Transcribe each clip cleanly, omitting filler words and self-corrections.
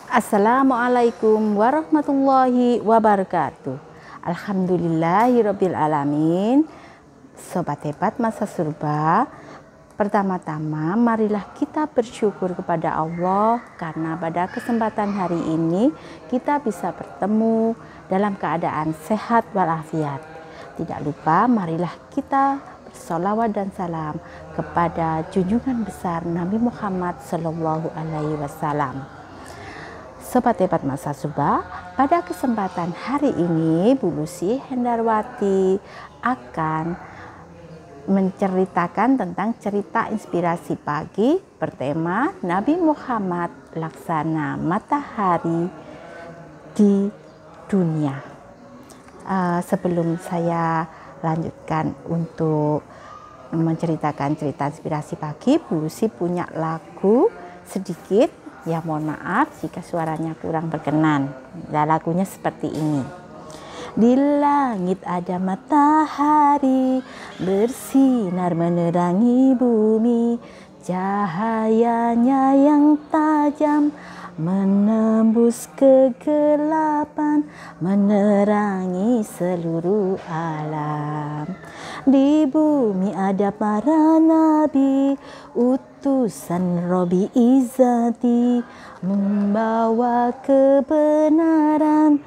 Assalamualaikum warahmatullahi wabarakatuh. Alhamdulillahirabbil alamin. Sobat hebat masa surga, pertama-tama marilah kita bersyukur kepada Allah karena pada kesempatan hari ini kita bisa bertemu dalam keadaan sehat walafiat. Tidak lupa marilah kita bersolawat dan salam kepada junjungan besar Nabi Muhammad SAW. Sobat hebat masa surga, pada kesempatan hari ini Bu Lucy Hendarwati akan menceritakan tentang cerita inspirasi pagi bertema Nabi Muhammad laksana matahari di dunia. Sebelum saya lanjutkan untuk menceritakan cerita inspirasi pagi, Bu Lucy punya lagu sedikit. Ya mohon maaf jika suaranya kurang berkenan. Ya, lagunya seperti ini. Di langit ada matahari bersinar menerangi bumi, cahayanya yang tajam menembus kegelapan, menerangi seluruh alam. Di bumi ada para nabi, utusan Robi Izzati, membawa kebenaran,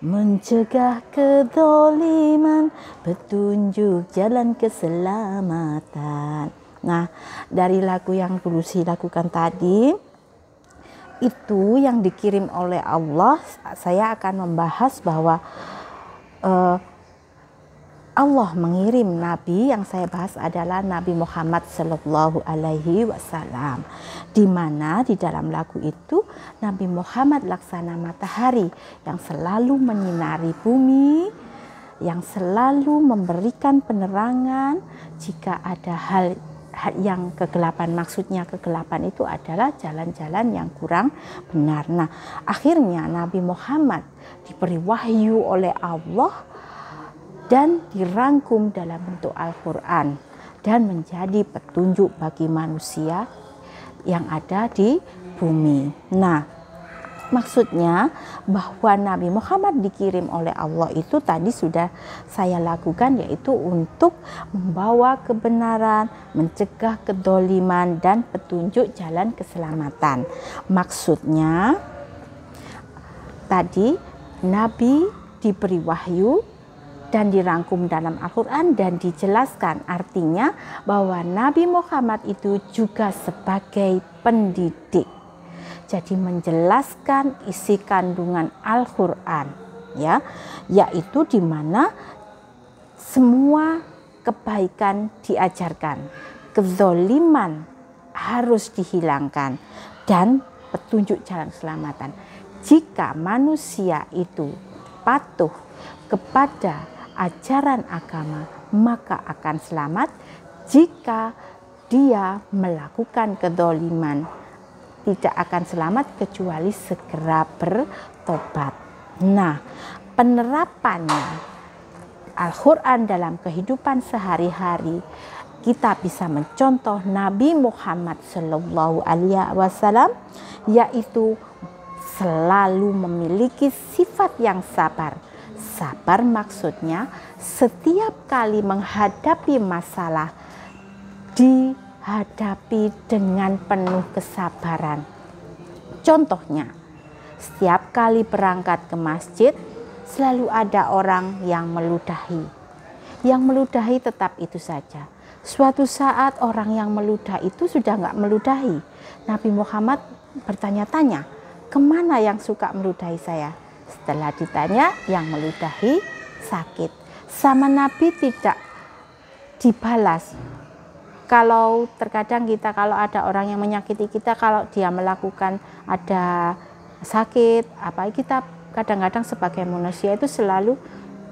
mencegah kedzaliman, petunjuk jalan keselamatan. Nah, dari lagu yang dulu saya lakukan tadi, itu yang dikirim oleh Allah. Saya akan membahas bahwa Allah mengirim Nabi. Yang saya bahas adalah Nabi Muhammad SAW, di mana di dalam lagu itu Nabi Muhammad laksana matahari yang selalu menyinari bumi, yang selalu memberikan penerangan jika ada hal yang kegelapan. Maksudnya kegelapan itu adalah jalan-jalan yang kurang benar. Nah, akhirnya Nabi Muhammad diberi wahyu oleh Allah dan dirangkum dalam bentuk Al-Quran dan menjadi petunjuk bagi manusia yang ada di bumi. Nah, maksudnya bahwa Nabi Muhammad dikirim oleh Allah itu tadi sudah saya lakukan, yaitu untuk membawa kebenaran, mencegah kedzaliman, dan petunjuk jalan keselamatan. Maksudnya tadi Nabi diberi wahyu dan dirangkum dalam Al-Quran dan dijelaskan, artinya bahwa Nabi Muhammad itu juga sebagai pendidik. Jadi menjelaskan isi kandungan Al-Quran, ya, yaitu di mana semua kebaikan diajarkan, kezoliman harus dihilangkan, dan petunjuk jalan keselamatan. Jika manusia itu patuh kepada ajaran agama, maka akan selamat. Jika dia melakukan kedzaliman, tidak akan selamat kecuali segera bertobat. Nah, penerapannya Al-Quran dalam kehidupan sehari-hari, kita bisa mencontoh Nabi Muhammad SAW, yaitu selalu memiliki sifat yang sabar. Sabar maksudnya setiap kali menghadapi masalah dihadapi dengan penuh kesabaran. Contohnya, setiap kali berangkat ke masjid selalu ada orang yang meludahi. Yang meludahi tetap itu saja. Suatu saat orang yang meludah itu sudah nggak meludahi. Nabi Muhammad bertanya-tanya, kemana yang suka meludahi saya? Setelah ditanya, yang meludahi sakit. Sama Nabi tidak dibalas. Kalau terkadang kita, kalau ada orang yang menyakiti kita, kalau dia melakukan ada sakit, apa, kita kadang-kadang sebagai manusia itu selalu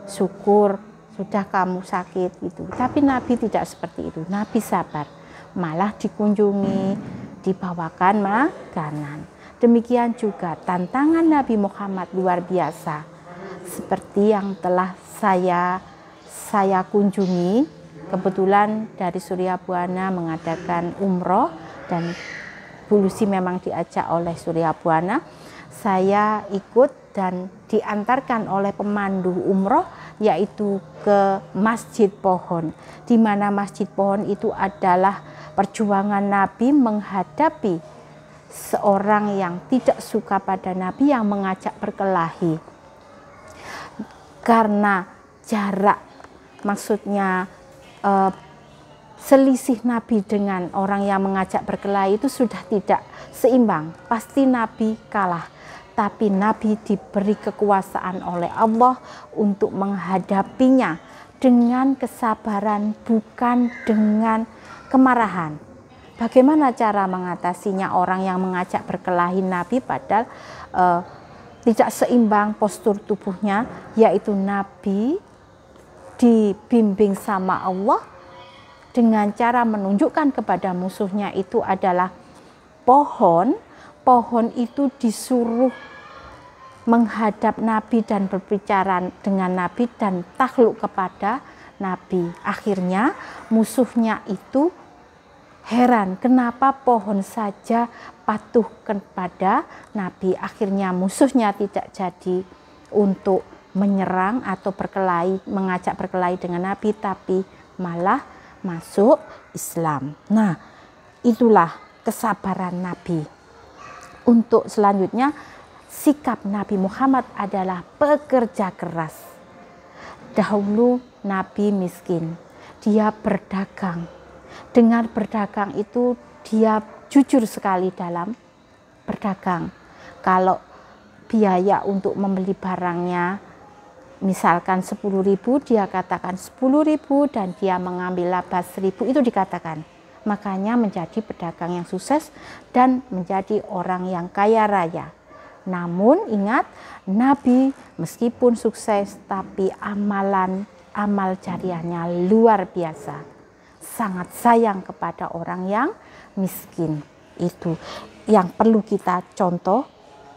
syukur, sudah kamu sakit gitu. Tapi Nabi tidak seperti itu. Nabi sabar, malah dikunjungi, dibawakan makanan. Demikian juga tantangan Nabi Muhammad luar biasa. Seperti yang telah saya kunjungi, kebetulan dari Surya Buana mengadakan umroh dan Bulusi memang diajak oleh Surya Buana. Saya ikut dan diantarkan oleh pemandu umroh, yaitu ke Masjid Pohon, di mana Masjid Pohon itu adalah perjuangan Nabi menghadapi seorang yang tidak suka pada Nabi, yang mengajak berkelahi. Karena jarak, maksudnya selisih Nabi dengan orang yang mengajak berkelahi itu sudah tidak seimbang, pasti Nabi kalah. Tapi Nabi diberi kekuasaan oleh Allah untuk menghadapinya dengan kesabaran, bukan dengan kemarahan. Bagaimana cara mengatasinya orang yang mengajak berkelahi Nabi padahal tidak seimbang postur tubuhnya, yaitu Nabi dibimbing sama Allah dengan cara menunjukkan kepada musuhnya itu adalah pohon. Pohon itu disuruh menghadap Nabi dan berbicara dengan Nabi dan takluk kepada Nabi. Akhirnya musuhnya itu heran, kenapa pohon saja patuh kepada Nabi. Akhirnya musuhnya tidak jadi untuk menyerang atau berkelahi, mengajak berkelahi dengan Nabi, tapi malah masuk Islam. Nah, itulah kesabaran Nabi. Untuk selanjutnya, sikap Nabi Muhammad adalah pekerja keras. Dahulu Nabi miskin, dia berdagang. Dengan berdagang itu dia jujur sekali dalam berdagang. Kalau biaya untuk membeli barangnya misalkan 10.000, dia katakan 10.000 dan dia mengambil laba 1.000, itu dikatakan. Makanya menjadi pedagang yang sukses dan menjadi orang yang kaya raya. Namun ingat, Nabi meskipun sukses tapi amal jariahnya luar biasa. Sangat sayang kepada orang yang miskin. Itu yang perlu kita contoh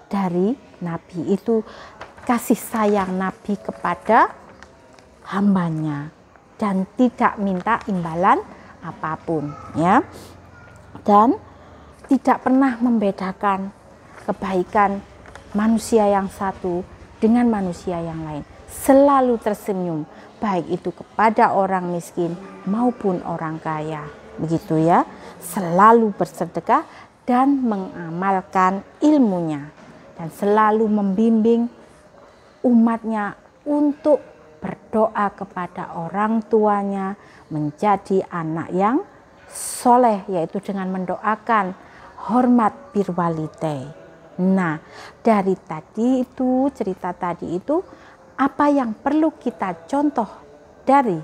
dari Nabi, itu kasih sayang Nabi kepada hambanya dan tidak minta imbalan apapun, ya, dan tidak pernah membedakan kebaikan manusia yang satu dengan manusia yang lain. Selalu tersenyum, baik itu kepada orang miskin maupun orang kaya, begitu ya. Selalu bersedekah dan mengamalkan ilmunya, dan selalu membimbing umatnya untuk berdoa kepada orang tuanya menjadi anak yang soleh, yaitu dengan mendoakan hormat birwalidai. Nah, dari tadi itu, cerita tadi itu, apa yang perlu kita contoh dari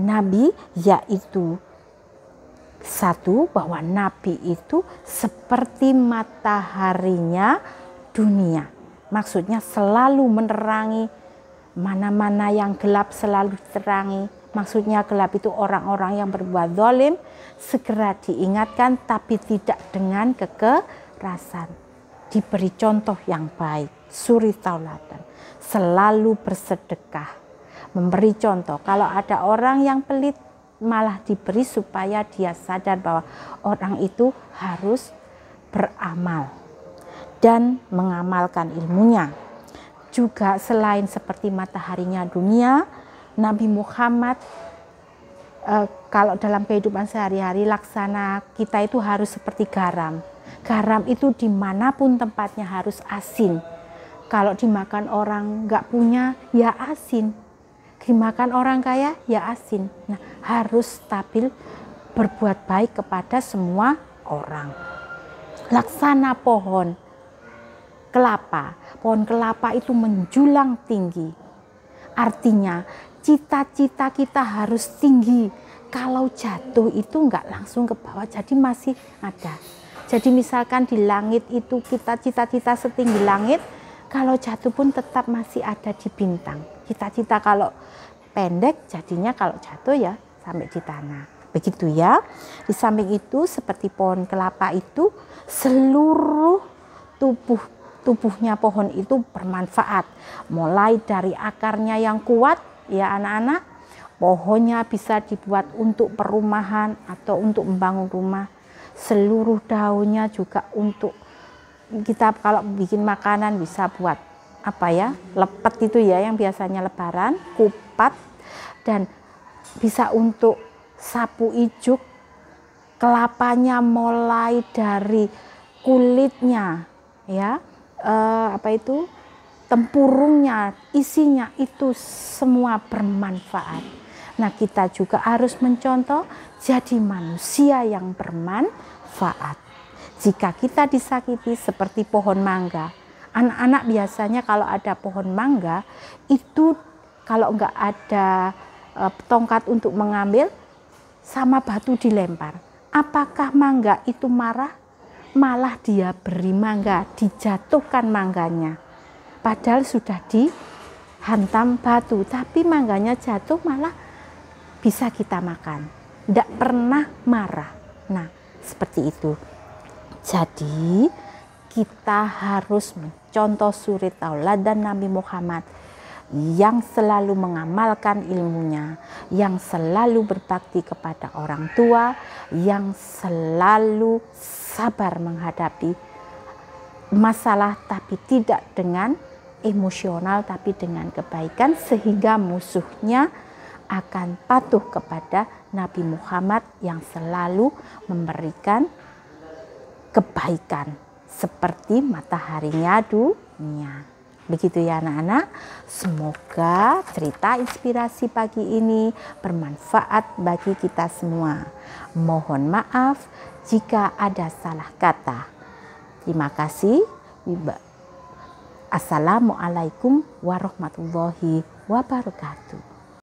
Nabi, yaitu satu, bahwa Nabi itu seperti mataharinya dunia. Maksudnya selalu menerangi, mana-mana yang gelap selalu diterangi. Maksudnya gelap itu orang-orang yang berbuat zalim, segera diingatkan tapi tidak dengan kekerasan. Diberi contoh yang baik, suri tauladan, selalu bersedekah, memberi contoh. Kalau ada orang yang pelit, malah diberi supaya dia sadar bahwa orang itu harus beramal dan mengamalkan ilmunya. Juga selain seperti mataharinya dunia, Nabi Muhammad kalau dalam kehidupan sehari-hari laksana kita itu harus seperti garam. Garam itu dimanapun tempatnya harus asin. Kalau dimakan orang nggak punya, ya asin. Dimakan orang kaya, ya asin. Nah, harus stabil, berbuat baik kepada semua orang. Laksana pohon kelapa. Pohon kelapa itu menjulang tinggi. Artinya cita-cita kita harus tinggi. Kalau jatuh itu nggak langsung ke bawah, jadi masih ada. Jadi misalkan di langit itu kita cita-cita setinggi langit, kalau jatuh pun tetap masih ada di bintang. Cita-cita kalau pendek jadinya kalau jatuh ya sampai di tanah. Begitu ya. Di samping itu seperti pohon kelapa itu seluruh tubuhnya pohon itu bermanfaat. Mulai dari akarnya yang kuat ya anak-anak, pohonnya bisa dibuat untuk perumahan atau untuk membangun rumah. seluruh daunnya juga untuk kita kalau bikin makanan bisa buat lepet itu ya, yang biasanya lebaran, kupat, dan bisa untuk sapu ijuk, kelapanya mulai dari kulitnya ya, tempurungnya, isinya itu semua bermanfaat. Nah, kita juga harus mencontoh jadi manusia yang bermanfaat. Jika kita disakiti seperti pohon mangga, anak-anak biasanya kalau ada pohon mangga itu kalau enggak ada tongkat untuk mengambil, sama batu dilempar. Apakah mangga itu marah? Malah dia beri mangga, dijatuhkan mangganya. Padahal sudah dihantam batu, tapi mangganya jatuh malah bisa kita makan. Tidak pernah marah. Nah, seperti itu. Jadi kita harus mencontoh suri tauladan Nabi Muhammad yang selalu mengamalkan ilmunya, yang selalu berbakti kepada orang tua, yang selalu sabar menghadapi masalah, tapi tidak dengan emosional, tapi dengan kebaikan, sehingga musuhnya akan patuh kepada Nabi Muhammad yang selalu memberikan kebaikan seperti mataharinya dunia. Begitu ya anak-anak, semoga cerita inspirasi pagi ini bermanfaat bagi kita semua. Mohon maaf jika ada salah kata. Terima kasih. Assalamualaikum warahmatullahi wabarakatuh.